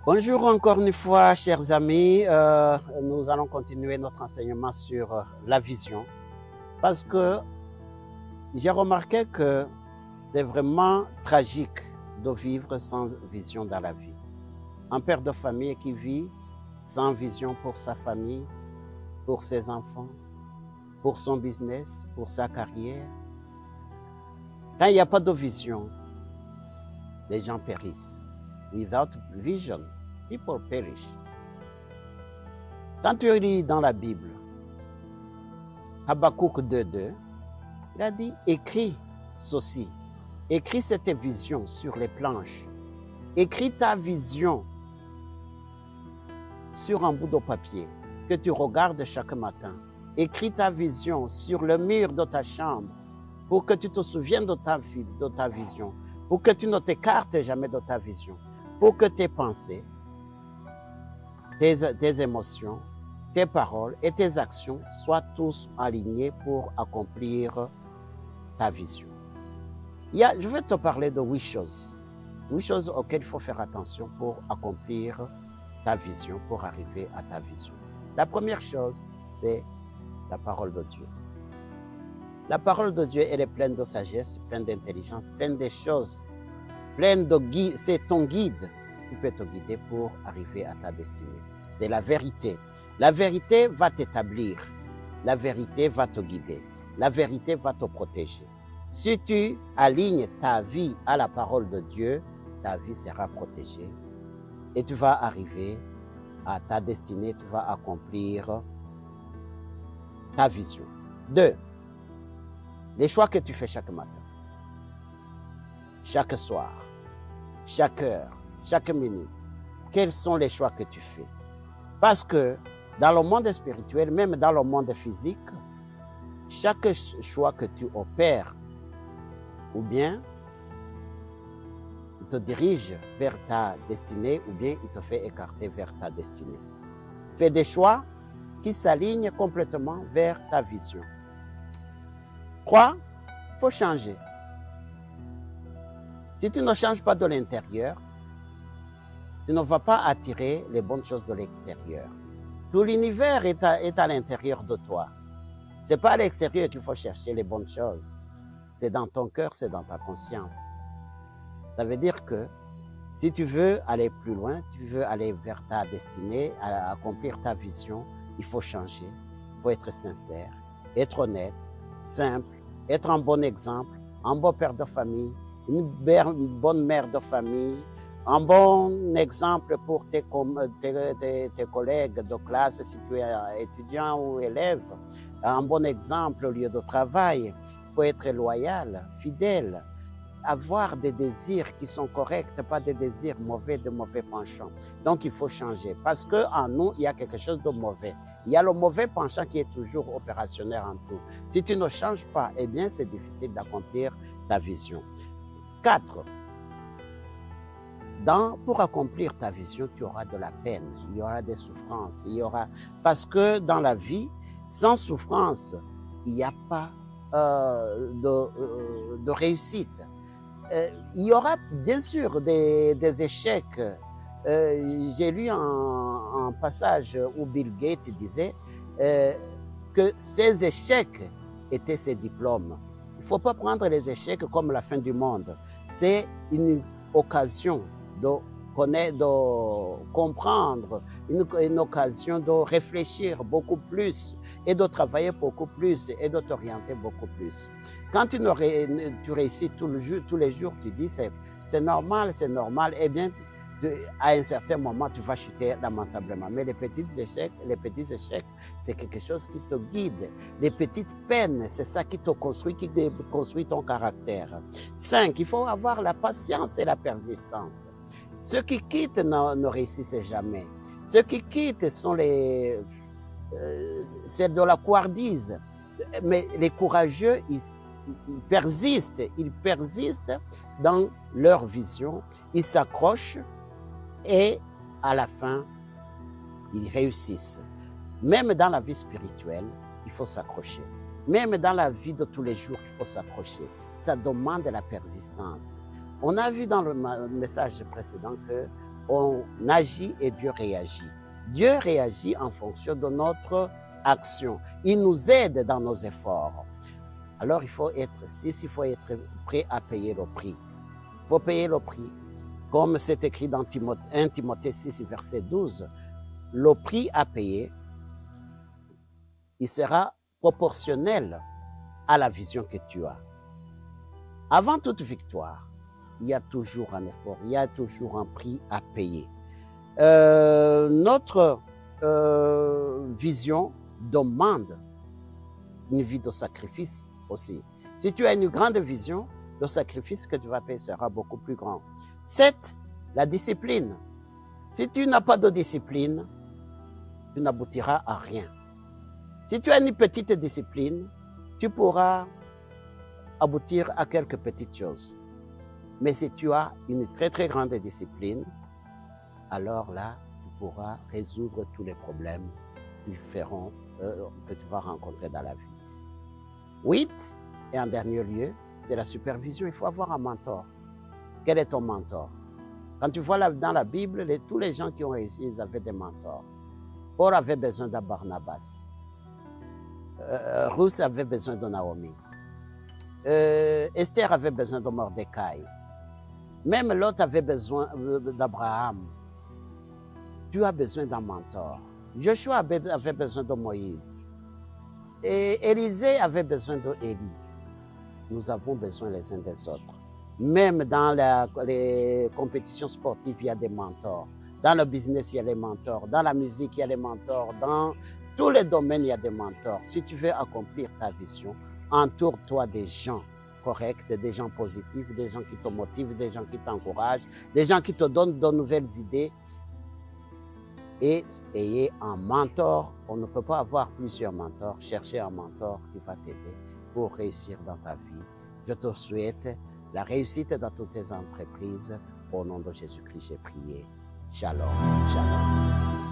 Bonjour encore une fois, chers amis. Nous allons continuer notre enseignement sur la vision parce que j'ai remarqué que c'est vraiment tragique de vivre sans vision dans la vie. Un père de famille qui vit sans vision pour sa famille, pour ses enfants, pour son business, pour sa carrière. Quand il n'y a pas de vision, les gens périssent. Without vision, people perish. Quand tu lis dans la Bible, Habakkuk 2.2, il a dit, écris ceci, écris cette vision sur les planches, écris ta vision sur un bout de papier que tu regardes chaque matin, écris ta vision sur le mur de ta chambre pour que tu te souviennes de ta vision, pour que tu ne t'écartes jamais de ta vision, pour que tes pensées, tes émotions, tes paroles et tes actions soient tous alignés pour accomplir ta vision. Je vais te parler de 8 choses auxquelles il faut faire attention pour accomplir ta vision, pour arriver à ta vision. La première chose, c'est la parole de Dieu. La parole de Dieu, elle est pleine de sagesse, pleine d'intelligence, pleine de choses, pleine de guide. C'est ton guide qui peut te guider pour arriver à ta destinée. C'est la vérité. La vérité va t'établir. La vérité va te guider. La vérité va te protéger. Si tu alignes ta vie à la parole de Dieu, ta vie sera protégée et tu vas arriver à ta destinée, tu vas accomplir ta vision. 2. Les choix que tu fais chaque matin, chaque soir, chaque heure, chaque minute. Quels sont les choix que tu fais? Parce que dans le monde spirituel, même dans le monde physique, chaque choix que tu opères, ou bien il te dirige vers ta destinée, ou bien il te fait écarter vers ta destinée. Fais des choix qui s'alignent complètement vers ta vision. 3, il faut changer. Si tu ne changes pas de l'intérieur, tu ne vas pas attirer les bonnes choses de l'extérieur. Tout l'univers est à l'intérieur de toi. Ce n'est pas à l'extérieur qu'il faut chercher les bonnes choses. C'est dans ton cœur, c'est dans ta conscience. Ça veut dire que si tu veux aller plus loin, tu veux aller vers ta destinée, à accomplir ta vision, il faut changer, il faut être sincère, être honnête, simple, être un bon exemple, un bon père de famille, une bonne mère de famille, un bon exemple pour tes collègues de classe si tu es étudiant ou élève, un bon exemple au lieu de travail. Il faut être loyal, fidèle, avoir des désirs qui sont corrects, pas des désirs mauvais, de mauvais penchants. Donc il faut changer parce qu'en nous, il y a quelque chose de mauvais. Il y a le mauvais penchant qui est toujours opérationnel en tout. Si tu ne changes pas, eh bien c'est difficile d'accomplir ta vision. 4. Pour accomplir ta vision, tu auras de la peine, il y aura des souffrances, parce que dans la vie, sans souffrance, il n'y a pas de réussite. Il y aura bien sûr des échecs. J'ai lu un passage où Bill Gates disait que ces échecs étaient ses diplômes. Il ne faut pas prendre les échecs comme la fin du monde. C'est une occasion de comprendre, une occasion de réfléchir beaucoup plus et de travailler beaucoup plus et de t'orienter beaucoup plus. Quand tu réussis tous les jours, tu dis c'est normal, eh bien, à un certain moment, tu vas chuter lamentablement. Mais les petits échecs, c'est quelque chose qui te guide. Les petites peines, c'est ça qui te construit, qui construit ton caractère. 5, il faut avoir la patience et la persistance. Ceux qui quittent ne réussissent jamais. Ceux qui quittent c'est de la couardise. Mais les courageux, ils persistent dans leur vision, ils s'accrochent et à la fin, ils réussissent. Même dans la vie spirituelle, il faut s'accrocher. Même dans la vie de tous les jours, il faut s'accrocher. Ça demande la persistance. On a vu dans le message précédent que on agit et Dieu réagit. Dieu réagit en fonction de notre action. Il nous aide dans nos efforts. Alors il faut être prêt à payer le prix. Il faut payer le prix. Comme c'est écrit dans 1 Timothée 6, verset 12, le prix à payer, il sera proportionnel à la vision que tu as. Avant toute victoire, il y a toujours un effort, il y a toujours un prix à payer. Notre vision demande une vie de sacrifice aussi. Si tu as une grande vision, le sacrifice que tu vas payer sera beaucoup plus grand. 7, la discipline. Si tu n'as pas de discipline, tu n'aboutiras à rien. Si tu as une petite discipline, tu pourras aboutir à quelques petites choses. Mais si tu as une très très grande discipline, alors là, tu pourras résoudre tous les problèmes que tu vas rencontrer dans la vie. 8, et en dernier lieu, c'est la supervision. Il faut avoir un mentor. Quel est ton mentor? Quand tu vois dans la Bible, tous les gens qui ont réussi, ils avaient des mentors. Paul avait besoin de Barnabas. Ruth avait besoin de Naomi. Esther avait besoin de Mordecai. Même Lot avait besoin d'Abraham. Tu as besoin d'un mentor. Joshua avait besoin de Moïse. Et Élisée avait besoin d'Élie. Nous avons besoin les uns des autres. Même dans les compétitions sportives, il y a des mentors. Dans le business, il y a des mentors. Dans la musique, il y a des mentors. Dans tous les domaines, il y a des mentors. Si tu veux accomplir ta vision, entoure-toi des gens corrects, des gens positifs, des gens qui te motivent, des gens qui t'encouragent, des gens qui te donnent de nouvelles idées. Et ayez un mentor. On ne peut pas avoir plusieurs mentors. Cherchez un mentor qui va t'aider pour réussir dans ta vie. Je te souhaite la réussite dans toutes tes entreprises. Au nom de Jésus-Christ, j'ai prié. Shalom, shalom.